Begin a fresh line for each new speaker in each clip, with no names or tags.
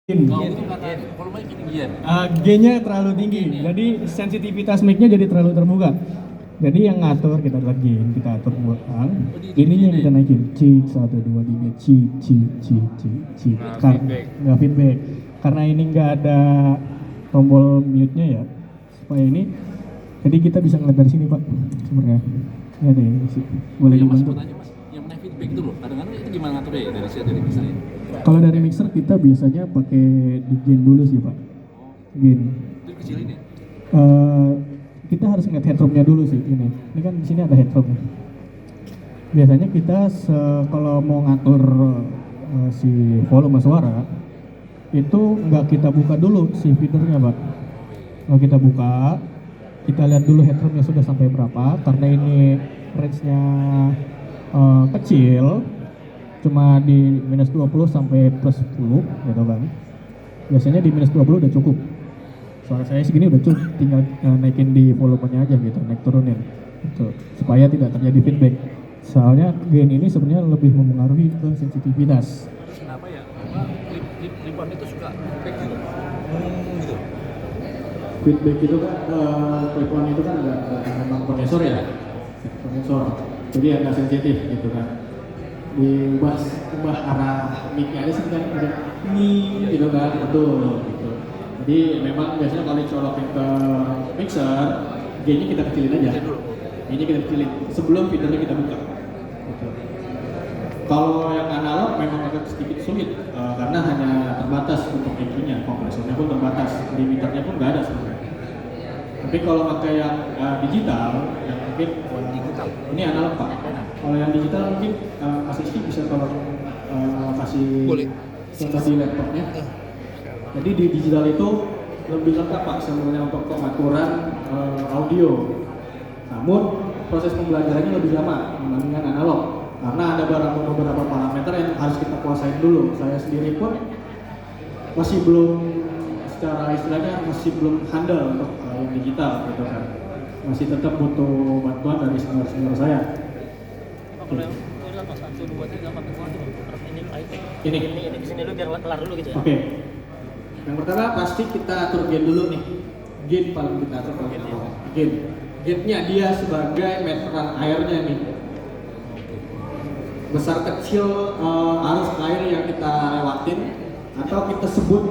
Oh, itu kata volumenya ketinggian.
G-nya terlalu tinggi, jadi sensitivitas mic-nya jadi terlalu terbuka. Jadi yang ngatur kita adalah gain, kita atur ulang. Ininya yang kita naikin, cik 1 2 3, cik cik cik cik cik. Nggak feedback. Karena ini nggak ada tombol mute-nya ya, supaya ini. Jadi kita bisa ngeliat dari sini Pak, sebenarnya. Ini ada ini sih, boleh dibantu.
Yang mana feedback itu loh, kadang-kadang itu gimana ngaturnya ya dari mixernya?
Kalau dari mixer kita biasanya pakai di gain dulu sih Pak. Gain.
Itu kecilin ya?
Kita harus ngeliat headroom-nya dulu sih ini. Ini kan di sini ada headroom. Biasanya kita kalau mau ngatur si volume suara itu nggak kita buka dulu si feedernya Pak. Kalau kita buka, kita lihat dulu headroom-nya sudah sampai berapa. Karena ini range-nya kecil, cuma di minus 20 sampai plus 10 gitu kan. Biasanya di minus 20 udah cukup. Suara saya segini udah cukup, tinggal naikin di volumenya aja gitu, naik turunin gitu, supaya tidak terjadi feedback. Soalnya gain ini sebenarnya lebih mempengaruhi ke sensitivitas.
Kenapa ya? Clip-on itu suka feedback gitu. Gitu.
Feedback itu kan, clip-on itu kan ada memang kompresor ya, kompresor, jadi agak sensitif gitu kan. Ubah arah mic-nya aja sih kan, ini gitu kan, betul gitu. Jadi memang biasanya kalau dicolokin ke mixer, gain-nya kita kecilin aja. Gain-nya kita kecilin sebelum feedernya kita buka. Gitu. Kalau yang analog memang agak sedikit sulit karena hanya terbatas untuk EQ-nya, kompresornya pun terbatas, limiternya pun nggak ada sebenarnya. Tapi kalau pakai yang digital, yang mungkin ini analog Pak. Kalau yang digital mungkin Mas Rizky bisa tolong kasih contoh di laptopnya. Jadi di digital itu lebih lengkap Pak sebenarnya untuk pengaturan audio. Namun proses pembelajarannya lebih lama dibandingkan analog karena ada beberapa parameter yang harus kita kuasain dulu. Saya sendiri pun masih belum, secara istilahnya masih belum handal untuk yang digital gitu kan. Masih tetap butuh bantuan dari senior saya.
Kalau yang itu kan 1, 2, 3, 4, 5 itu ini high-tech.
Ini
Di sini dulu biar kelar dulu gitu ya.
Oke. Yang pertama pasti kita atur gain dulu nih. Gain paling kita atur paling awal. Gain. Gain-nya dia sebagai meteran airnya nih. Besar kecil arus air yang kita lewatin atau kita sebut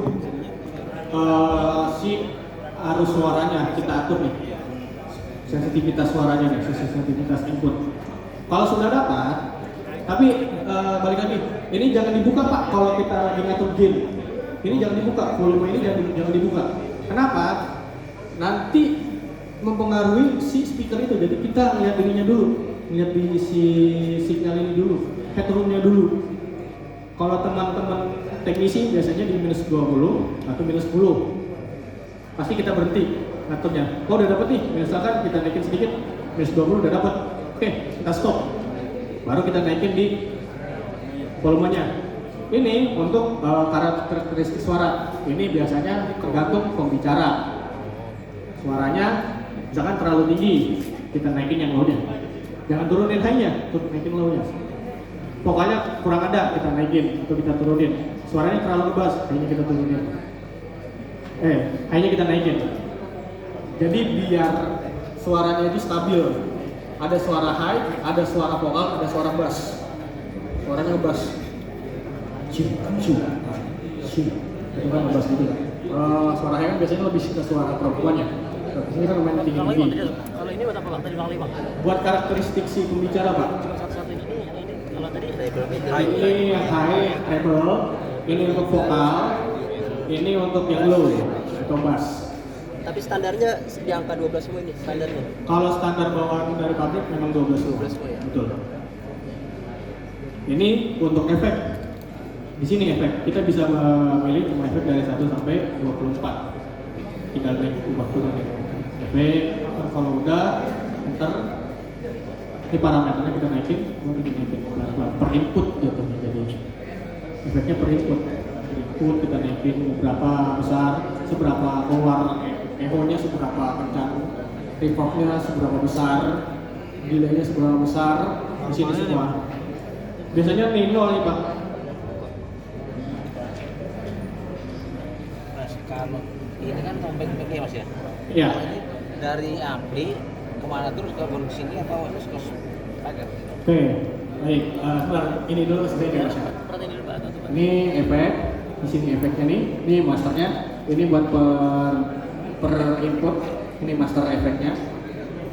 si arus suaranya kita atur nih. Sensitivitas suaranya nih, sensitivitas input. Kalau sudah dapat, tapi balik lagi, ini jangan dibuka Pak kalau kita lagi ngatur gain. Ini jangan dibuka, volume ini jangan dibuka. Kenapa? Nanti mempengaruhi si speaker itu. Jadi kita lihat ininya dulu, lihat di si signal ini dulu, headroom-nya dulu. Kalau teman-teman teknisi biasanya di minus 20 atau minus 10, pasti kita berhenti ngaturnya. Oh udah dapet nih, misalkan kita naikin sedikit, minus 20 udah dapet. Oke, kita stop. Baru kita naikin di volumenya. Ini untuk karakteristik suara. Ini biasanya tergantung pembicara. Suaranya jangan terlalu tinggi, kita naikin yang low-nya. Jangan turunin high-nya, untuk naikin low-nya. Pokoknya kurang ada, kita naikin atau kita turunin. Suaranya terlalu ngebas, high-nya kita turunin. High-nya kita naikin. Jadi biar suaranya itu stabil. Ada suara high, ada suara vokal, ada suara bass. Suaranya ngebas. Itu kan ngebas gitu kan. Suara high kan biasanya lebih ke suara perempuannya. Ini kan lumayan tinggi-tinggi.
Kalau ini buat apa Pak? Tadi Bang Lima.
Buat karakteristik si pembicara Pak.
Cuma satu-satu ini kalau tadi treble
Ini high, treble, ini untuk vokal, ini untuk yang low atau bass.
Tapi standarnya di angka 12 semua ini standarnya.
Kalau standar bawaan dari pabrik memang 12 semua.
12 semua ya.
Betul. Ini untuk efek. Di sini efek. Kita bisa memilih efek dari 1 sampai 24. Tinggal naik ubah turun. Efek kalau udah enter ini parameternya kita naikin, baru kita naikin per input jatuhnya. Jadi efeknya per input. Input kita naikin berapa besar, seberapa keluar echo-nya seberapa kencang, reverb-nya seberapa besar, delay-nya seberapa besar, di sini semua. Biasanya nino nih Pak.
Kalau ini kan tombek ya Mas ya.
Iya.
Kalau ini dari ampli kemana terus ke volume sini atau terus ke speaker?
Oke, baik. Sebentar, ini dulu saya Mas ya.
Perhatiin dulu Pak, atau Pak?
Ini efek, di sini efeknya nih, ini masternya, ini buat per input, ini master efeknya.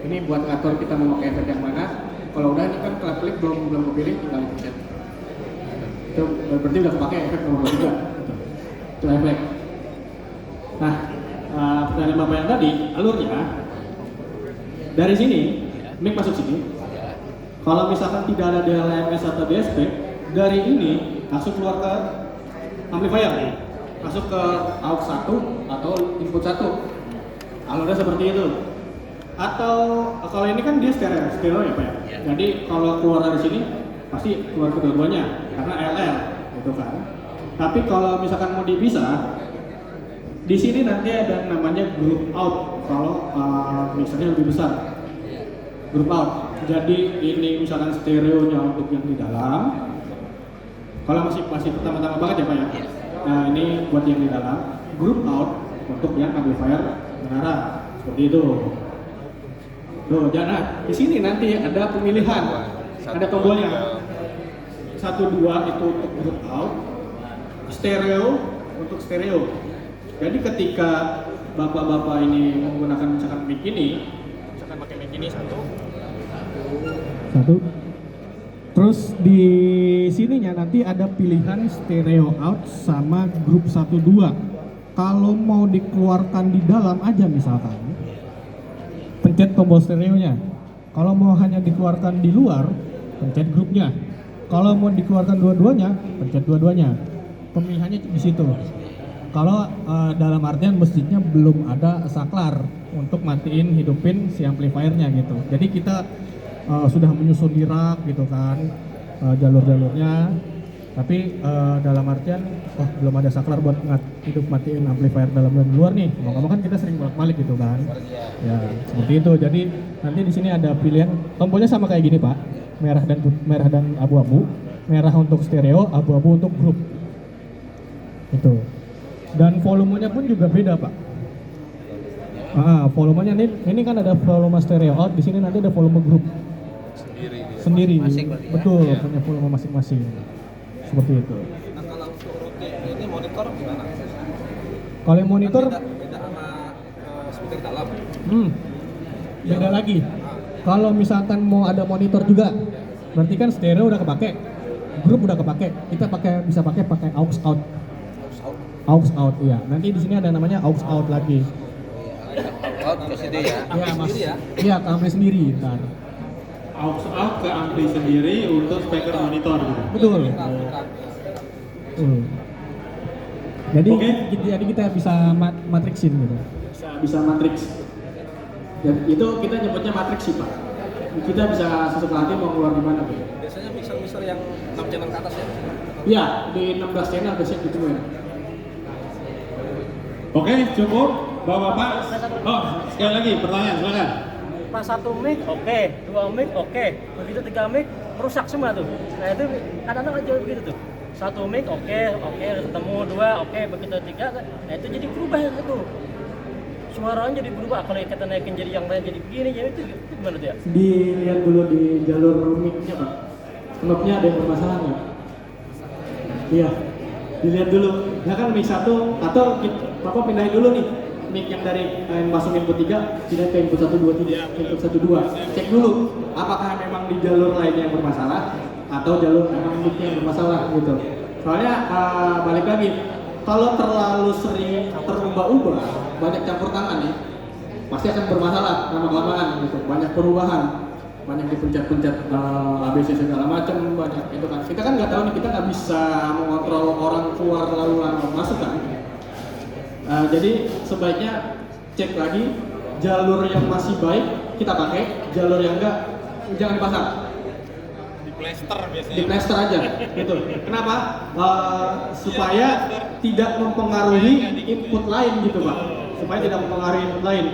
Ini buat ngatur kita mau pakai efek yang mana. Kalau udah ini kan klik belum kepilih, tinggal pencet. Itu berarti udah kepake efek nomor 2 juga. Itu efek. Nah, pertanyaan Bapak yang tadi, alurnya dari sini, mic masuk sini. Kalau misalkan tidak ada DLNS atau DSP, dari ini langsung keluar ke amplifier, masuk ke aux 1 atau input 1. Alurnya seperti itu. Atau kalau ini kan dia stereo ya Pak ya. Jadi kalau keluar dari sini pasti keluar kedua-duanya karena LL gitu kan. Tapi kalau misalkan mau dipisah, di sini nanti ada namanya group out kalau mixernya lebih besar. Group out. Jadi ini misalkan stereonya untuk yang di dalam. Kalau masih pertama-tama banget ya Pak ya. Nah ini buat yang di dalam. Group out untuk yang amplifier menara seperti itu. Tuh, jangan di sini nanti ada pemilihan. Ada tombolnya. 1, 2 itu untuk group out. Stereo untuk stereo. Jadi ketika bapak-bapak ini menggunakan misalkan mic ini, misalkan pakai mic ini satu, terus di sininya nanti ada pilihan stereo out sama grup 1, 2. Kalau mau dikeluarkan di dalam aja misalkan, pencet tombol stereonya. Kalau mau hanya dikeluarkan di luar, pencet grupnya. Kalau mau dikeluarkan dua-duanya, pencet dua-duanya. Pemilihannya di situ. Kalau dalam artian mestinya belum ada saklar untuk matiin hidupin si amplifiernya gitu. Jadi kita sudah menyusun di rak gitu kan jalur-jalurnya, tapi dalam artian belum ada saklar buat hidup matiin amplifier dalam dan luar nih. Ngomong-ngomong kan kita sering bolak-balik gitu kan. Ya seperti itu. Jadi nanti di sini ada pilihan tombolnya sama kayak gini Pak, merah dan abu-abu. Merah untuk stereo, abu-abu untuk grup. Itu. Dan volumenya pun juga beda Pak. Volumenya ini kan ada volume stereo out, di sini nanti ada volume grup sendiri. Betul,
ya.
punya volume masing-masing. Seperti itu.
Nah kalau untuk routing ini monitor gimana?
Kalau yang monitor
beda sama speaker dalam.
Beda lagi. Kalau misalkan mau ada monitor juga, berarti kan stereo udah kepake, grup udah kepake. Kita bisa pakai aux out. Aux out, iya. Nanti di sini ada namanya aux out lagi.
Out ke sini ya.
Iya, Mas.
Sendiri ya.
Iya, ke ampli sendiri. Ntar.
Aux out ke ampli sendiri untuk speaker monitor gitu.
Betul. Jadi
Oke.
jadi kita bisa matrixin gitu. Bisa matrix. Dan itu kita nyebutnya matrix sih Pak. Kita bisa sesuatu mau keluar di mana gitu.
Biasanya mixer yang 6 channel ke atas ya.
Iya, di 16 channel biasanya gitu ya.
Oke, cukup Bapak-bapak. Oh, sekali lagi pertanyaan silakan.
Pas 1 mic oke, 2 mic oke, begitu 3 mic merusak semua tuh. Nah itu kadang-kadang aja begitu tuh. 1 mic oke, ketemu 2 oke, begitu 3, nah itu jadi berubah itu. Suaranya jadi berubah, kalau kita naikin jadi yang lain jadi begini, jadi itu gimana tuh ya?
Dilihat dulu di jalur mic-nya Pak. Knobnya ada yang bermasalah nggak? Iya, dilihat dulu. Nah kan mic 1 atau Bapak pindahin dulu nih mic yang dari masuk input 3 pindah ke input 1, 2, 3, input 1, 2. Cek dulu apakah memang di jalur lainnya yang bermasalah atau jalur memang mic-nya yang bermasalah gitu. Soalnya balik lagi, kalau terlalu sering terubah-ubah, banyak campur tangan nih, pasti akan bermasalah lama-kelamaan gitu. Banyak perubahan, banyak dipencet-pencet ABC segala macam, banyak itu kan. Kita kan nggak tahu nih, kita nggak bisa mengontrol orang keluar lalu masuk kan. Jadi sebaiknya cek lagi jalur yang masih baik kita pakai, jalur yang enggak jangan dipasang. Di plaster aja gitu. Kenapa? Supaya tidak mempengaruhi input lain gitu Pak. Supaya tidak mempengaruhi input lain.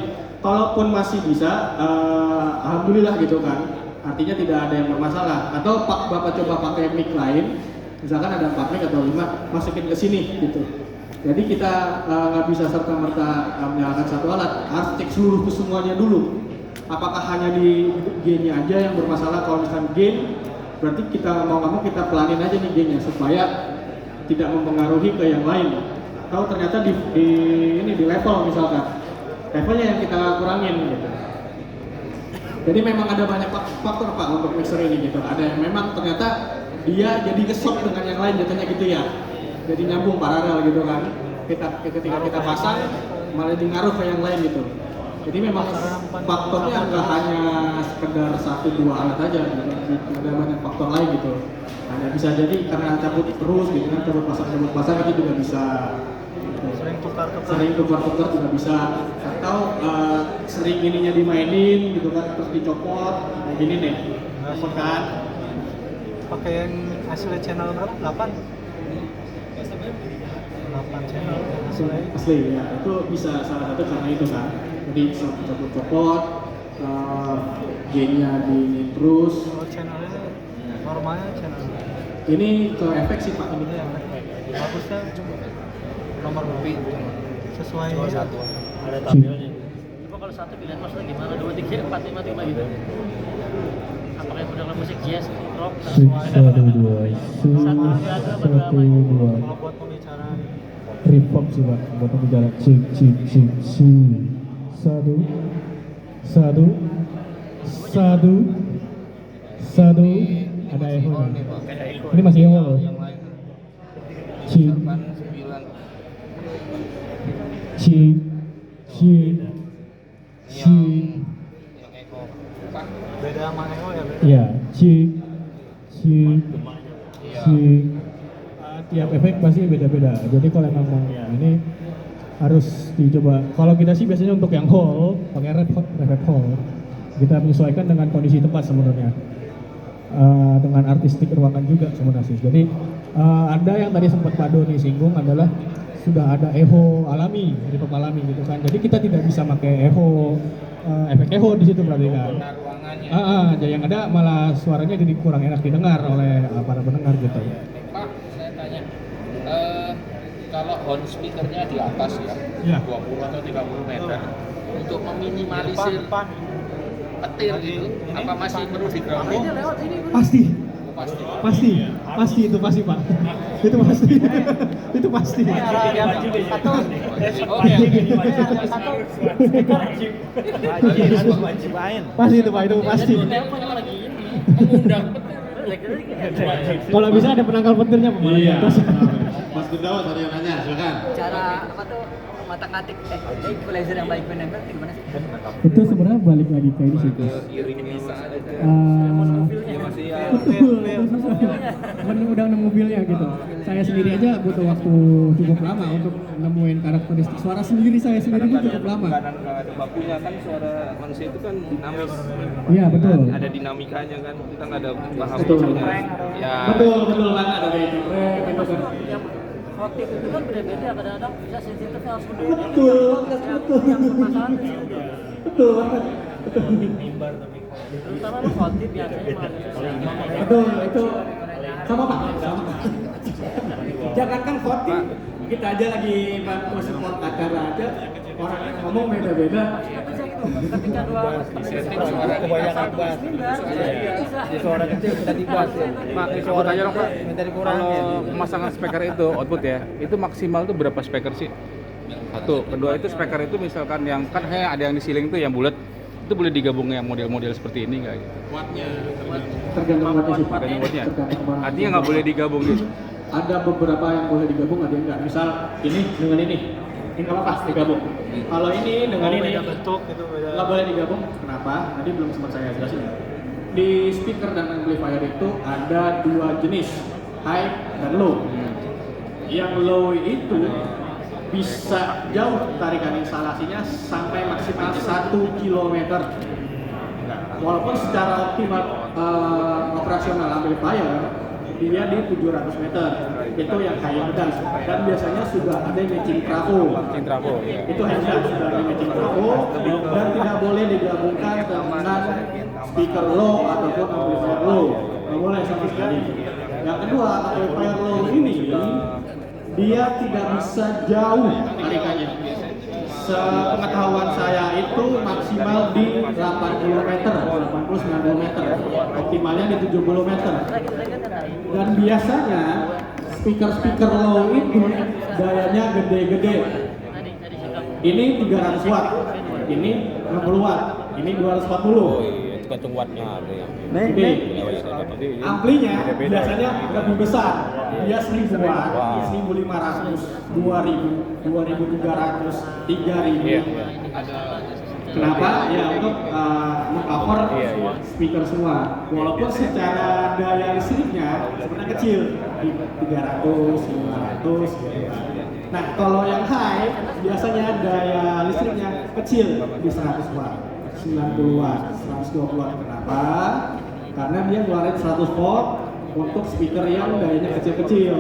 Kalaupun masih bisa, alhamdulillah gitu kan. Artinya tidak ada yang bermasalah. Atau Bapak coba pakai mic lain, misalkan ada 4 mic atau 5, masukin ke sini gitu. Jadi kita nggak bisa serta merta menyalakan satu alat, harus cek seluruh kesemuanya dulu. Apakah hanya di gainnya aja yang bermasalah? Kalau misalkan gain, berarti kita mau nggak mau kita pelanin aja nih gainnya supaya tidak mempengaruhi ke yang lain. Kalau ternyata di level misalkan, levelnya yang kita kurangin gitu. Jadi memang ada banyak faktor Pak untuk mixer ini gitu. Ada yang memang ternyata dia jadi kesok dengan yang lain jatuhnya gitu ya. Jadi nyambung paralel gitu kan. Ketika kita pasang malah jadi ngaruh ke yang lain gitu. Jadi memang faktornya nggak hanya sekedar 1-2 alat aja gitu. Ada banyak faktor lain gitu. Hanya bisa jadi karena cabut terus gitu kan, cabut pasang itu juga bisa. Sering tukar-tukar juga bisa. Atau sering ininya dimainin gitu kan, terus dicopot kayak gini nih. Kan
pakai yang hasilnya channel berapa? 8 channel
asli ya, itu bisa salah satu karena itu kan. Jadi copot-copot, gainnya di terus.
kalau channelnya normalnya channel
Ini ke efek sih Pak ini.
bagusnya nomor berapa sesuai
satu.
Ada tabelnya. Coba kalau satu pilihan maksudnya gimana? 2, 3, 4, 5, 5 gitu. Apakah model musik jazz, rock, sesuai?
kalau
Dua.
buat pembicaraan
Reverb sih Pak, buat bicara cik. Satu. Ada echo. Ini masih echo loh.
Yang lain.
Cik.
9.
Cik.
Yang echo. Pak.
beda sama Eo ya beda.
Ya, cik. Tiap efek pasti beda-beda. Jadi kalau emang mau ini harus dicoba. Kalau kita sih biasanya untuk yang hall pakai reverb hall. Kita menyesuaikan dengan kondisi tempat sebenarnya. Dengan artistik ruangan juga sebenarnya sih. Jadi ada yang tadi sempat Pak Doni singgung adalah sudah ada echo alami, reverb alami gitu kan. Jadi kita tidak bisa pakai echo efek echo di situ berarti kan. Jadi yang ada malah suaranya jadi kurang enak didengar oleh para pendengar gitu.
Pak, saya tanya. Kalau horn speakernya di atas
Ya.
20 atau 30 meter untuk meminimalisir
Depan.
petir gitu, apa masih perlu di grounding?
Pasti
Pasti.
itu pasti Pak. Itu pasti. Itu pasti.
Atau
Oke.
wajib main.
Pasti itu Pak, itu pasti.
Teleponnya lagi ini.
Mengundang petir.
Kalau bisa ada penangkal petirnya Pak. Malah di atas.
Mas Gundawan tadi yang nanya, silakan.
Cara apa tuh ngotak-ngatik equalizer yang baik benar itu gimana sih?
Itu sebenarnya balik lagi ke ini sih.
Iring bisa ada.
Ya
masih ya.
Udah nemu mobilnya gitu. Saya sendiri aja butuh waktu cukup lama untuk nemuin karakteristik suara sendiri saya sendiri pun cukup lama.
Karena nggak ada bakunya kan suara manusia itu kan dinamis.
Iya betul.
Ada dinamikanya kan, kita nggak ada paham
Betul.
itunya. Ya.
Betul banget ada kayak gitu. Gitu kan.
Yang khotib itu kan beda-beda, kadang-kadang bisa sensitifnya harus gede.
Betul.
Yang bermasalah di situ.
Betul banget.
Terutama lo khotib biasanya malah
Betul itu sama Pak. Jangankan khotib, kita aja lagi bantu support acara aja orang yang ngomong beda-beda.
ketika dua
Setting suara
kebanyakan bass.
Suara kecil kita dibas ya.
Aku tanya dong Pak,
Minta dikurangin.
kalau pemasangan speaker itu output ya, itu maksimal tuh berapa speaker sih? Satu, kedua itu speaker itu misalkan yang kan kayak ada yang di ceiling tuh yang bulat, itu boleh digabung yang model-model seperti ini nggak gitu?
Tergantung wattnya sih Pak.
Tergantung wattnya.
Tergantung watt.
Artinya nggak boleh digabung gitu?
Ada beberapa yang boleh digabung, ada yang enggak. Misal ini dengan ini nggak apa-apa digabung. Kalau ini dengan ini
beda bentuk gitu beda.
nggak boleh digabung. Kenapa? Tadi belum sempat saya jelasin. Di speaker dan amplifier itu ada dua jenis, high dan low. Yang low itu bisa jauh tarikan instalasinya sampai maksimal 1 km. Walaupun secara optimal operasional amplifier dia di 700 meter, itu yang high dance, dan biasanya sudah ada matching trafo. Itu high dance, sudah ada matching trafo dan tidak boleh digabungkan dengan speaker low ataupun amplifier low, nggak boleh sama sekali. Yang kedua, amplifier low ini dia tidak bisa jauh tarikannya. Sepengetahuan saya itu maksimal di 80 meter, 80-90 meter, optimalnya di 70 meter. Dan biasanya speaker low itu dayanya gede-gede. Ini 300 watt, ini 60 watt, ini 240.
Tergantung wattnya ada yang.
Ini amplinya biasanya lebih besar. Dia 1000 watt, 1500, 2000, 2300, 3000. Kenapa? Ya untuk meng-cover speaker semua. Walaupun secara daya listriknya sebenarnya kecil di 300, 500 gitu. Nah, kalau yang high biasanya daya listriknya kecil di 100 watt, 90 watt, 120 watt. Kenapa? Karena dia ngeluarin 100 volt untuk speaker yang dayanya kecil-kecil.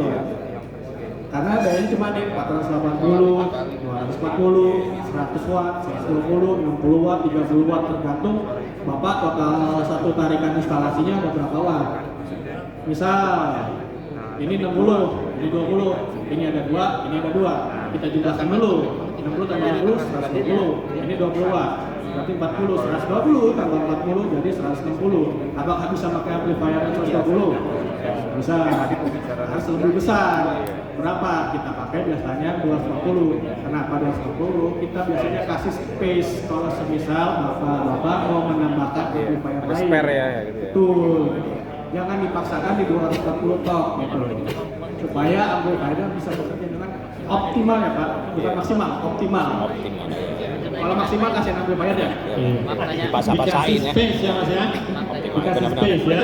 Karena dayanya cuma di 480, 240, 100 watt, 120, 60 watt, 30 watt, tergantung Bapak total satu tarikan instalasinya ada berapa watt. Misal ini 60, ini 20, ini ada 2, ini ada 2. Kita jumlahkan dulu. 60 tambah 20, 120. Ini 20 watt. Berarti 40, 120 tambah 40 jadi 160. Apakah bisa pakai amplifier 120? Bisa. Harus lebih besar. Berapa? Kita pakai biasanya 240. Kenapa 240? Kita biasanya kasih space kalau semisal Bapak mau menambahkan amplifier lain.
Spare ya gitu ya.
Betul. Jangan dipaksakan di 240 tok gitu. Supaya amplifiernya bisa bekerja dengan optimal ya Pak, bukan maksimal, optimal. Kalau maksimal kasih amplifier ya.
Dipaksa-paksain ya.
Space ya Mas ya. Dikasih space ya.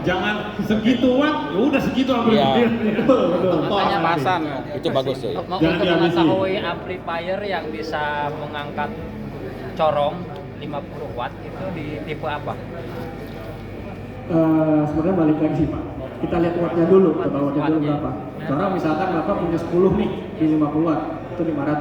Jangan segitu watt, ya udah segitu amplifier.
Betul, betul.
Pas-pasan.
Itu bagus tuh.
Jangan
Untuk
dihabisi.
mengetahui amplifier yang bisa mengangkat corong 50 watt itu di tipe apa?
Sebenarnya balik lagi sih Pak. Kita lihat wattnya dulu, total wattnya dulu berapa. Karena misalkan Bapak punya 10 nih di 50 watt, itu 500